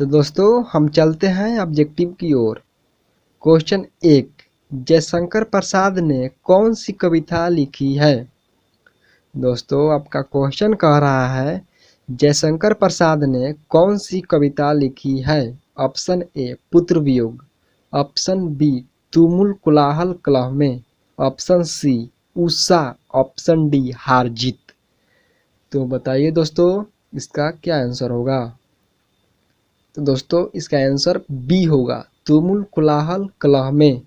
तो दोस्तों हम चलते हैं ऑब्जेक्टिव की ओर। क्वेश्चन 1, जयशंकर प्रसाद ने कौन सी कविता लिखी है। दोस्तों आपका क्वेश्चन कह रहा है जयशंकर प्रसाद ने कौन सी कविता लिखी है। ऑप्शन ए पुत्र वियोग, ऑप्शन बी तुमुल कोलाहल कलह में, option C Usha, option D हार जीत। तो बताइए दोस्तों इसका क्या आंसर होगा। तो दोस्तों इसका आंसर बी होगा, तुमुल कोलाहल कलह में।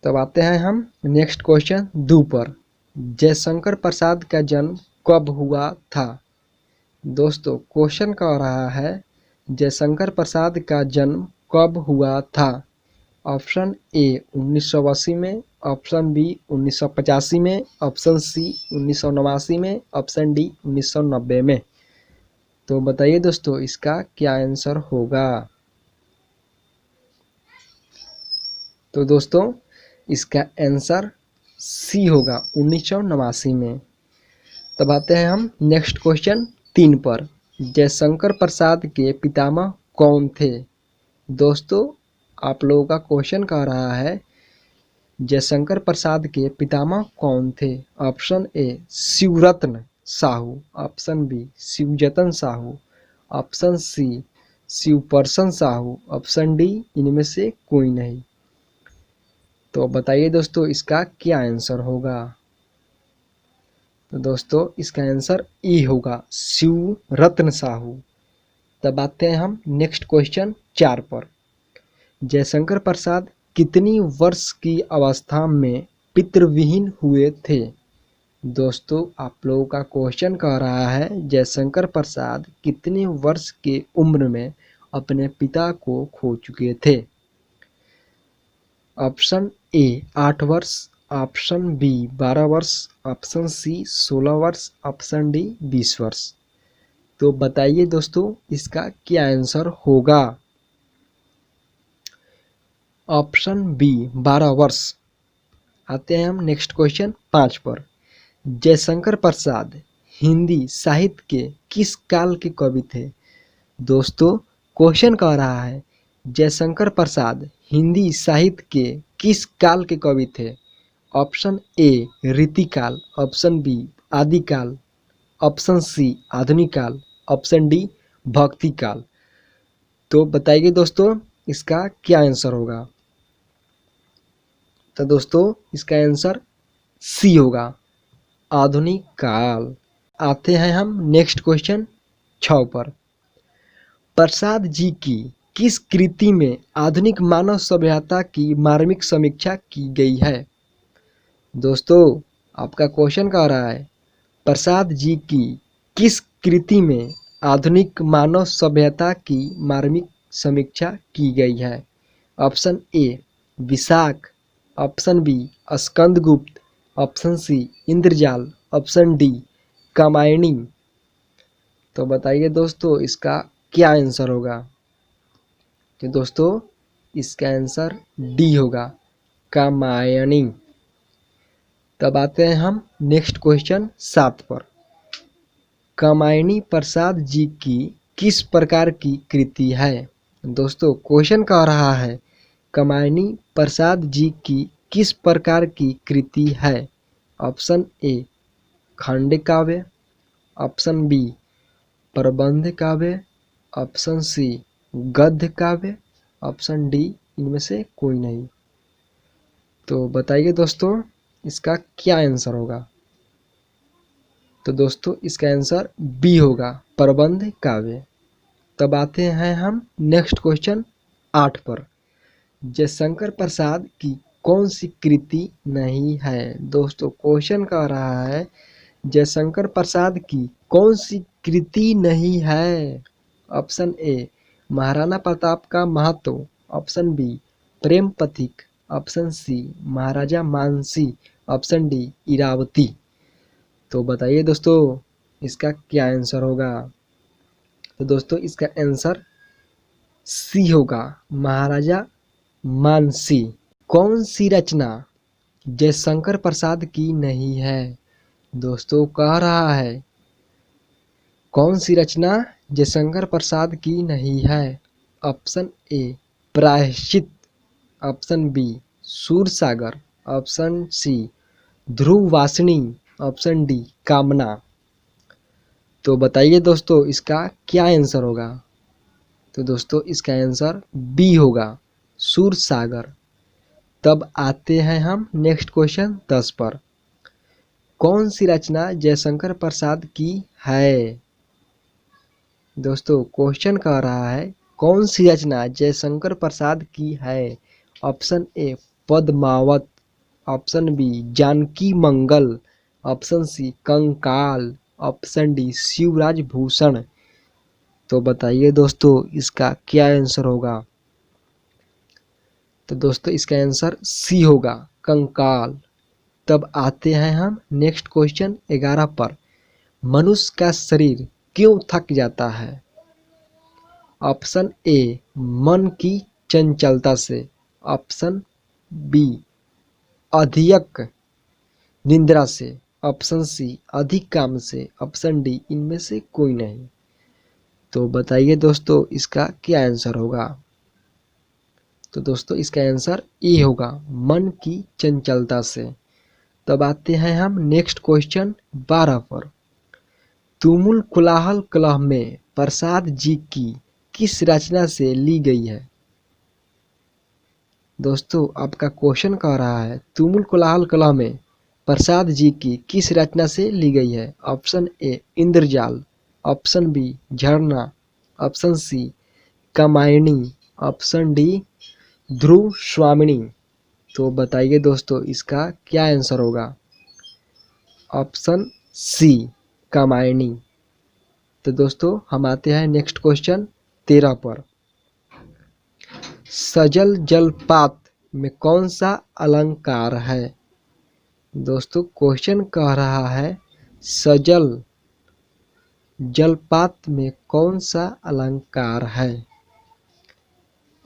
तब आते हैं हम नेक्स्ट क्वेश्चन 2 पर। जयशंकर प्रसाद का जन्म कब हुआ था। दोस्तों क्वेश्चन कह रहा है जयशंकर प्रसाद का जन्म कब हुआ था। ऑप्शन ए 1980 में, ऑप्शन बी 1985 में, ऑप्शन सी 1989 में, ऑप्शन डी 1990 में। तो बताइए दोस्तों इसका क्या आंसर होगा। तो दोस्तों इसका आंसर सी होगा 1989 में। तब आते हैं हम नेक्स्ट क्वेश्चन 3 पर। जयशंकर प्रसाद के पितामह कौन थे। दोस्तों आप लोगों का क्वेश्चन कह रहा है जयशंकर प्रसाद के पितामह कौन थे। Option A Shivratna Sahu, option B Shivjatan Sahu, option C Shivprasanna Sahu, option D इनमें से कोई नहीं। तो बताइए दोस्तों इसका क्या आंसर होगा। तो दोस्तों इसका आंसर ई होगा, शिवरत्न साहू। तब आते हैं हम नेक्स्ट क्वेश्चन 4 पर। जयशंकर प्रसाद कितनी वर्ष की अवस्था में पितृविहीन हुए थे। दोस्तों आप लोगों का क्वेश्चन कह रहा है जयशंकर प्रसाद कितने वर्ष के उम्र में अपने पिता को खो चुके थे। ऑप्शन ए 8 वर्ष, ऑप्शन बी 12 वर्ष, ऑप्शन सी 16 वर्ष, ऑप्शन डी 20 वर्ष। तो बताइए दोस्तों इसका क्या आंसर होगा। ऑप्शन बी 12 वर्ष। आते हैं हम नेक्स्ट क्वेश्चन 5 पर। जयशंकर प्रसाद हिंदी साहित्य के किस काल के कवि थे। दोस्तों क्वेश्चन कह रहा है जयशंकर प्रसाद हिंदी साहित्य के किस काल के कवि थे। ऑप्शन ए रीतिकाल, ऑप्शन बी आदिकाल, ऑप्शन सी आधुनिक काल, ऑप्शन डी भक्ति काल। तो बताइए दोस्तों इसका क्या आंसर होगा। तो दोस्तों इसका आंसर सी होगा, आधुनिक काल। आते हैं हम नेक्स्ट क्वेश्चन 6 पर। प्रसाद जी की किस कृति में आधुनिक मानव सभ्यता की मार्मिक समीक्षा की गई है। दोस्तों आपका क्वेश्चन कह रहा है प्रसाद जी की किस कृति में आधुनिक मानव सभ्यता की मार्मिक समीक्षा की गई है। Option A Vishakh, option B Skandagupta, option C Indrajal, option D Kamayani. तो बताइए दोस्तों इसका क्या आंसर होगा। तो दोस्तों इसका आंसर डी होगा, कामायनी। तब आते हैं हम नेक्स्ट क्वेश्चन 7 पर। कामायनी प्रसाद जी की किस प्रकार की कृति है। दोस्तों क्वेश्चन कह रहा है कामायनी प्रसाद जी की किस प्रकार की कृति है। ऑप्शन ए खंड काव्य, ऑप्शन बी प्रबंध काव्य, ऑप्शन सी गद्य काव्य, ऑप्शन डी इनमें से कोई नहीं। तो बताइए दोस्तों इसका क्या आंसर होगा। तो दोस्तों इसका आंसर बी होगा, प्रबंध काव्य। तब आते हैं हम नेक्स्ट क्वेश्चन 8 पर। जयशंकर प्रसाद की कौन सी कृति नहीं है। दोस्तों क्वेश्चन कह रहा है जयशंकर प्रसाद की कौन सी कृति नहीं है। ऑप्शन ए महाराणा प्रताप का महत्व, ऑप्शन बी प्रेम पथिक, ऑप्शन सी महाराजा मानसी, ऑप्शन डी इरावती। तो बताइए दोस्तों इसका क्या आंसर होगा। तो दोस्तों इसका आंसर सी होगा, महाराजा मानसी। कौन सी रचना जयशंकर प्रसाद की नहीं है। दोस्तों कह रहा है कौन सी रचना जयशंकर प्रसाद की नहीं है? Option A Prayashchit, option B Sursagar, option C Dhruvvasini, option D Kamna. तो बताइए दोस्तों इसका क्या आंसर होगा? तो दोस्तों इसका आंसर बी होगा, सूरसागर। तब आते हैं हम नेक्स्ट क्वेश्चन 10 पर। कौन सी रचना जयशंकर प्रसाद की है? दोस्तों क्वेश्चन कह रहा है कौन सी रचना जयशंकर प्रसाद की है? Option A Padmavat, option B Janaki Mangal, option C Kankal, option D Shivraj Bhushan. तो बताइए दोस्तों इसका क्या आंसर होगा? तो दोस्तों इसका आंसर सी होगा, कंकाल। तब आते हैं हम नेक्स्ट क्वेश्चन 11 पर। मनुष्य का शरीर क्यों थक जाता है? ऑप्शन ए मन की चंचलता से, ऑप्शन बी अधिक निद्रा से, ऑप्शन सी अधिक काम से, ऑप्शन डी इनमें से कोई नहीं। तो बताइए दोस्तों इसका क्या आंसर होगा? तो दोस्तों इसका आंसर ए होगा, मन की चंचलता से। तब आते हैं हम नेक्स्ट क्वेश्चन 12 पर। तुमुल कोलाहल कलह में प्रसाद जी की किस रचना से ली गई है? दोस्तों आपका क्वेश्चन कह रहा है तुमुल कोलाहल कलह में प्रसाद जी की किस रचना से ली गई है? Option A Indrajal, option B Jharna, option C Kamayani, option D Dhruv Swamini. तो बताइए दोस्तों इसका क्या आंसर होगा? Option C Kamayani. तो दोस्तों हम आते हैं नेक्स्ट क्वेश्चन 13 पर। सजल जलपात में कौन सा अलंकार है? दोस्तों क्वेश्चन कह रहा है सजल जलपात में कौन सा अलंकार है?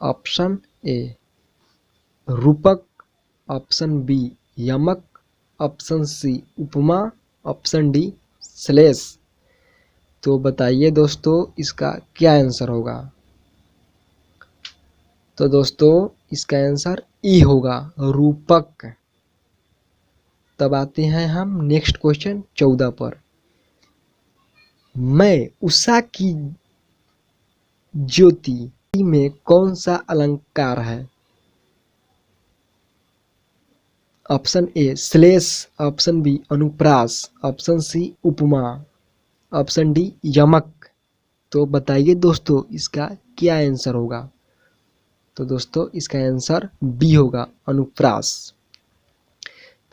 ऑप्शन ए रूपक, ऑप्शन बी यमक, ऑप्शन सी उपमा, ऑप्शन डी श्लेष। तो बताइए दोस्तों इसका क्या आंसर होगा? तो दोस्तों इसका आंसर ई होगा, रूपक। तब आते हैं हम नेक्स्ट क्वेश्चन 14 पर। मैं उषा की ज्योति में कौन सा अलंकार है? ऑप्शन ए श्लेष, ऑप्शन बी अनुप्रास, ऑप्शन सी उपमा, ऑप्शन डी यमक। तो बताइए दोस्तों इसका क्या आंसर होगा? तो दोस्तों इसका आंसर बी होगा, अनुप्रास।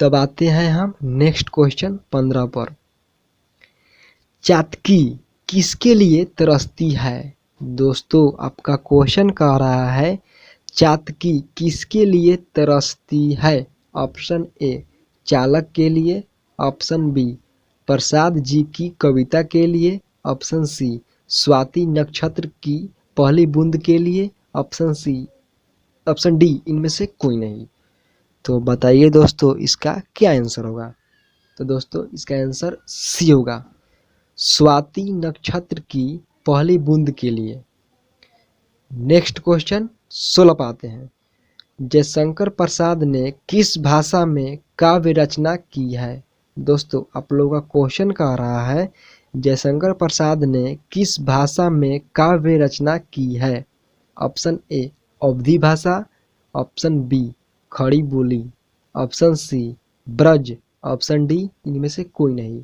तब आते हैं हम नेक्स्ट क्वेश्चन 15 पर। चातकी किसके लिए तरसती है? दोस्तों आपका क्वेश्चन कह रहा है चातकी किसके लिए तरसती है? ऑप्शन ए चालक के लिए, ऑप्शन बी प्रसाद जी की कविता के लिए, ऑप्शन सी स्वाति नक्षत्र की पहली बूंद के लिए, ऑप्शन डी इनमें से कोई नहीं। तो बताइए दोस्तों इसका क्या आंसर होगा? तो दोस्तों इसका आंसर सी होगा, स्वाति नक्षत्र की पहली बूंद के लिए। नेक्स्ट क्वेश्चन 16 पर आते हैं। जयशंकर प्रसाद ने किस भाषा में काव्य रचना की है? दोस्तों आप लोगों का क्वेश्चन कह रहा है जयशंकर प्रसाद ने किस भाषा में काव्य रचना की है? ऑप्शन ए अवधी भाषा, option B Khadi Boli, option C Braj, option D इनमें से कोई नहीं।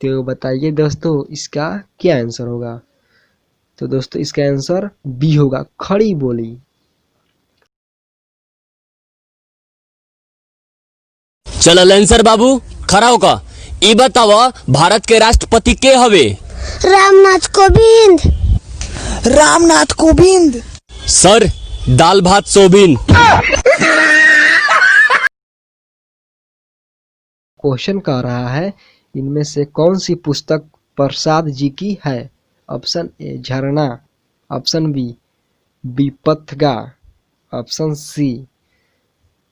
तो बताइए दोस्तों इसका क्या आंसर होगा? तो दोस्तों इसका आंसर बी होगा, खड़ी बोली। चल लेंसर बाबू खड़ा होका ई बतावा भारत के राष्ट्रपति के हवे? रामनाथ कोविंद। रामनाथ कोविंद। सर दाल भात सोबिन। क्वेश्चन कह रहा है इनमें से कौन सी पुस्तक प्रसाद जी की है? Option A Jharna, option B Vipathga, option C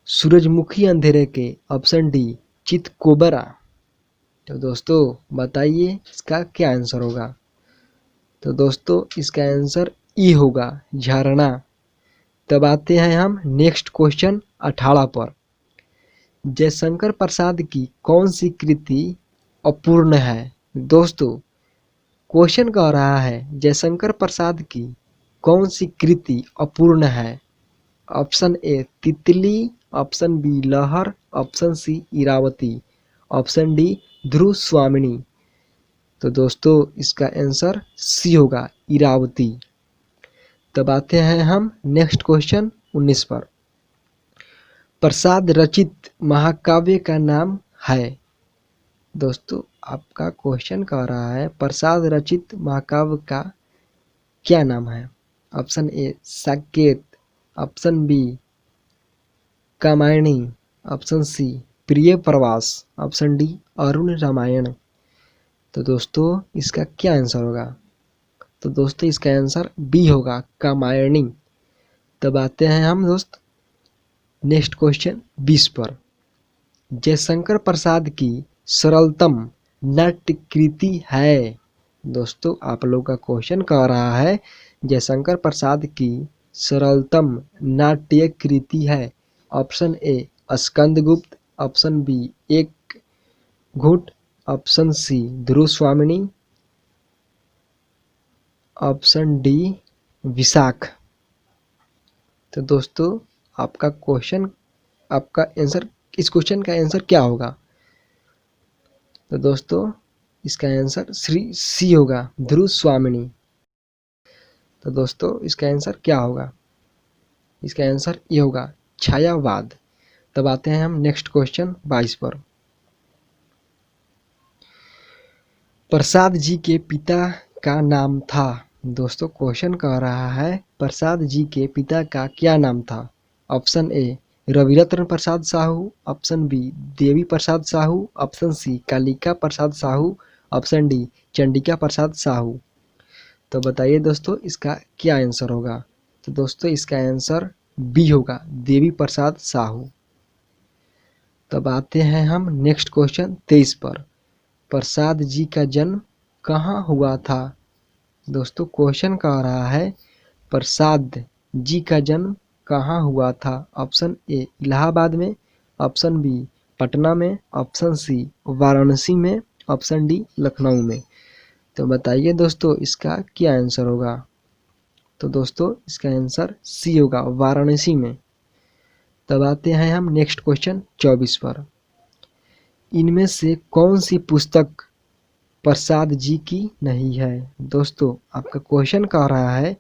Surajmukhi Andhere के, ऑप्शन डी चितकोबरा। तो दोस्तों बताइए इसका क्या आंसर होगा? तो दोस्तों इसका आंसर ई होगा, झरना। तब आते हैं हम नेक्स्ट क्वेश्चन 18 पर। जयशंकर प्रसाद की कौन सी कृति अपूर्ण है? दोस्तों क्वेश्चन कह रहा है जयशंकर प्रसाद की कौन सी कृति अपूर्ण है? Option A Titli, option B Lahar, option C Iravati, option D Dhruv Swamini. तो दोस्तों इसका आंसर सी होगा, इरावती। तब आते हैं हम नेक्स्ट क्वेश्चन 19 पर। प्रसाद रचित महाकाव्य का नाम है? दोस्तों आपका क्वेश्चन कह रहा है प्रसाद रचित महाकाव्य का क्या नाम है? Option A Saket, option B Kamayani, option C Priya Pravas, option D Arun Ramayan. तो दोस्तों इसका क्या आंसर होगा? तो दोस्तों इसका आंसर बी होगा, कामायनी। तब आते हैं हम दोस्त नेक्स्ट क्वेश्चन 20 पर। जयशंकर प्रसाद की सरलतम नाट्य कृति है? दोस्तों आप लोग का क्वेश्चन कह रहा है जयशंकर प्रसाद की सरलतम नाट्य कृति है। Option A Skandagupta, option B Ek Ghoont, option C ध्रुव स्वामिनी, ऑप्शन डी विशाख। तो दोस्तों आपका क्वेश्चन, आपका आंसर, इस क्वेश्चन का आंसर क्या होगा? तो दोस्तों इसका आंसर सी होगा, ध्रुव स्वामिनी। तो दोस्तों इसका आंसर क्या होगा? इसका आंसर ये होगा, छायावाद। तब आते हैं हम नेक्स्ट क्वेश्चन 22 पर। प्रसाद जी के पिता का नाम था? दोस्तों क्वेश्चन कह रहा है प्रसाद जी के पिता का क्या नाम था? Option A Raviratna Prasad Sahu, option B Devi Prasad Sahu, option C Kalika Prasad Sahu, option D Chandika Prasad Sahu. तो बताइए दोस्तों इसका क्या आंसर होगा? तो दोस्तों इसका आंसर बी होगा, देवी प्रसाद साहू। तब आते हैं हम नेक्स्ट क्वेश्चन 23 पर। प्रसाद जी का जन्म कहाँ हुआ था? दोस्तों क्वेश्चन कह रहा है प्रसाद जी का जन्म कहाँ हुआ था? ऑप्शन ए इलाहाबाद में, ऑप्शन बी पटना में, ऑप्शन सी वाराणसी में, ऑप्शन डी लखनऊ में। तो बताइए दोस्तों इसका क्या आंसर होगा? तो दोस्तों इसका आंसर सी होगा, वाराणसी में। तब आते हैं हम नेक्स्ट क्वेश्चन 24 पर। इनमें से कौन सी पुस्तक प्रसाद जी की नहीं है? दोस्तों आपका क्वेश्चन कह रहा है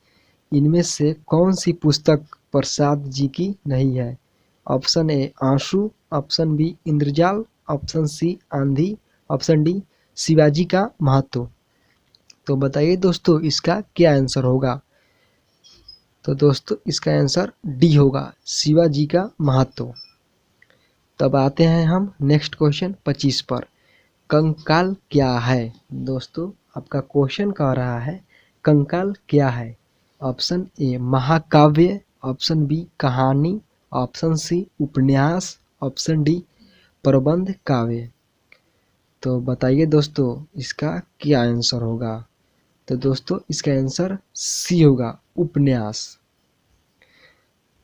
इनमें से कौन सी पुस्तक प्रसाद जी की नहीं है? ऑप्शन ए आंसू, ऑप्शन बी इंद्रजाल, ऑप्शन सी आंधी, ऑप्शन डी शिवाजी का महत्व। तो बताइए दोस्तों इसका क्या आंसर होगा? तो दोस्तों इसका आंसर डी होगा, शिवाजी का महत्व। तब आते हैं हम नेक्स्ट क्वेश्चन 25 पर। कंकाल क्या है? दोस्तों आपका क्वेश्चन कह रहा है कंकाल क्या है? ऑप्शन ए महाकाव्य, ऑप्शन बी कहानी, ऑप्शन सी उपन्यास, ऑप्शन डी प्रबंध काव्य। तो बताइए दोस्तों इसका क्या आंसर होगा? तो दोस्तों इसका आंसर सी होगा, उपन्यास।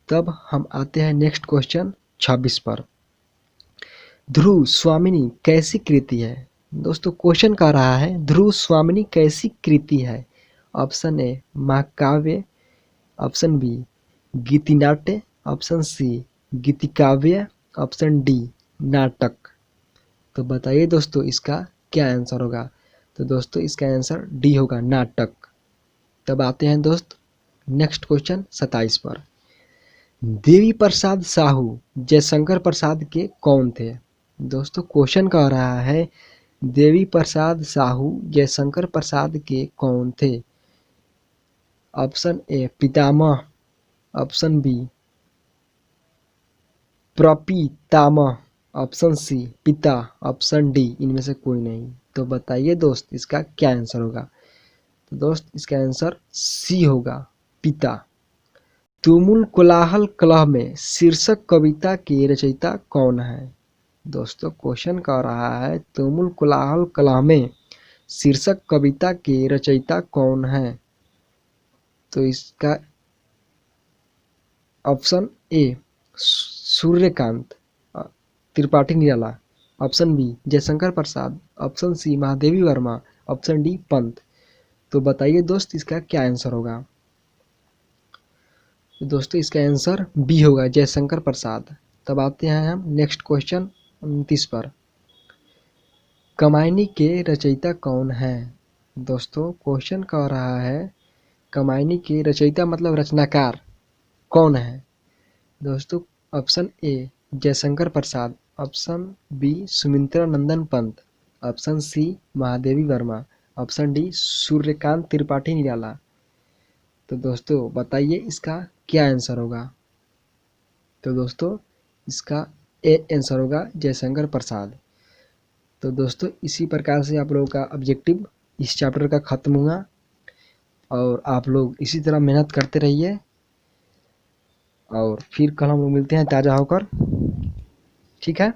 तब हम आते हैं नेक्स्ट क्वेश्चन 26 पर। ध्रुव स्वामिनी कैसी कृति है? दोस्तों क्वेश्चन कह रहा है ध्रुव स्वामिनी कैसी कृति है? ऑप्शन ए महाकाव्य, ऑप्शन बी गीतिनाट्य, ऑप्शन सी गीतिकाव्य, ऑप्शन डी नाटक। तो बताइए दोस्तों इसका क्या आंसर होगा? तो दोस्तों इसका आंसर डी होगा, नाटक। तब आते हैं दोस्त नेक्स्ट क्वेश्चन 27 पर। देवी प्रसाद साहू जयशंकर प्रसाद के कौन थे? दोस्तों क्वेश्चन कह रहा है देवी प्रसाद साहू जयशंकर प्रसाद के कौन थे? ऑप्शन ए पितामह, ऑप्शन बी प्रपितामह, ऑप्शन सी पिता, ऑप्शन डी इनमें से कोई नहीं। तो बताइए दोस्त इसका क्या आंसर होगा? तो दोस्त इसका आंसर सी होगा, पिता। तुमुल कोलाहल कलह में शीर्षक कविता के रचयिता कौन है? दोस्तों क्वेश्चन कह रहा है तुमुल कोलाहल कलह में शीर्षक कविता के रचयिता कौन है? तो इसका option A Suryakant Tripathi Nirala, option B Jaishankar Prasad, option C Mahadevi Verma, option D Pant. तो बताइए दोस्त इसका क्या आंसर होगा? तो दोस्तों इसका आंसर बी होगा, जयशंकर प्रसाद। तब आते हैं हम नेक्स्ट क्वेश्चन 29 पर। कमायनी के रचयिता कौन है? दोस्तों क्वेश्चन कह रहा है कमायनी के रचयिता मतलब रचनाकार कौन है? दोस्तों option A Jaishankar Prasad, option B Sumitra Nandan Pant, option C Mahadevi Verma, option D Suryakant Tripathi Nirala. तो दोस्तों बताइए इसका क्या आंसर होगा? तो दोस्तों इसका ए आंसर होगा जयशंकर प्रसाद। तो दोस्तों इसी प्रकार से आप लोगों का ऑब्जेक्टिव इस चैप्टर का ख़त्म हुआ और आप लोग इसी तरह मेहनत करते रहिए और फिर कल हम लोग मिलते हैं ताज़ा होकर। ठीक है।